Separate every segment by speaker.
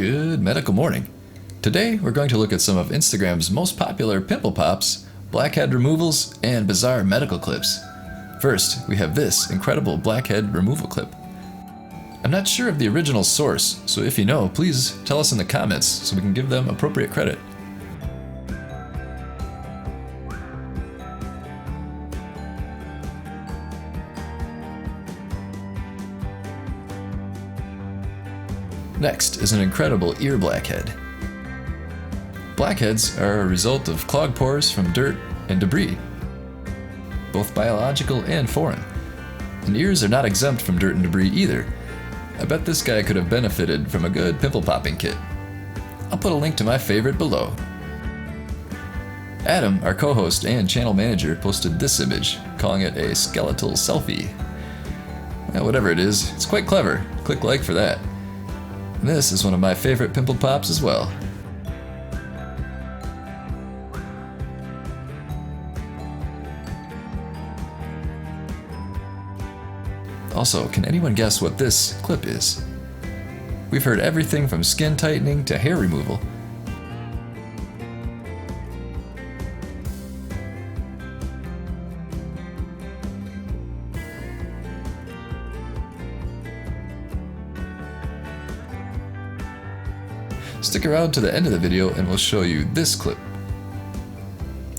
Speaker 1: Good medical morning. Today we're going to look at some of Instagram's most popular pimple pops, blackhead removals, and bizarre medical clips. First, we have this incredible blackhead removal clip. I'm not sure of the original source, so if you know, please tell us in the comments so we can give them appropriate credit. Next is an incredible ear blackhead. Blackheads are a result of clogged pores from dirt and debris, both biological and foreign. And ears are not exempt from dirt and debris either. I bet this guy could have benefited from a good pimple popping kit. I'll put a link to my favorite below. Adam, our co-host and channel manager, posted this image, calling it a skeletal selfie. Well, whatever it is, it's quite clever. Click like for that. And this is one of my favorite pimple pops as well. Also, can anyone guess what this clip is? We've heard everything from skin tightening to hair removal. Stick around to the end of the video and we'll show you this clip.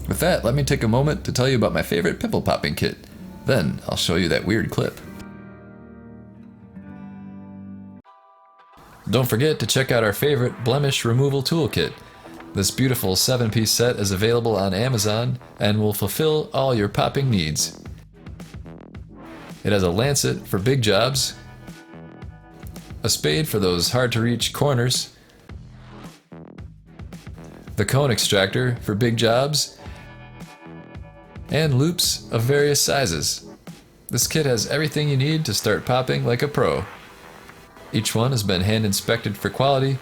Speaker 1: With that, let me take a moment to tell you about my favorite pimple popping kit. Then I'll show you that weird clip. Don't forget to check out our favorite Blemish removal toolkit. This beautiful 7-piece set is available on Amazon and will fulfill all your popping needs. It has a lancet for big jobs, a spade for those hard to reach corners, the cone extractor for big jobs, and loops of various sizes. This kit has everything you need to start popping like a pro. Each one has been hand inspected for quality,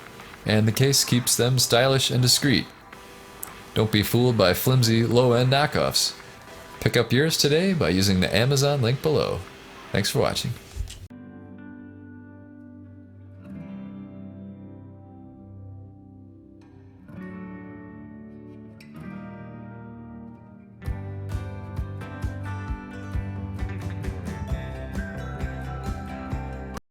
Speaker 1: and the case keeps them stylish and discreet. Don't be fooled by flimsy, low-end knockoffs. Pick up yours today by using the Amazon link below. Thanks for watching.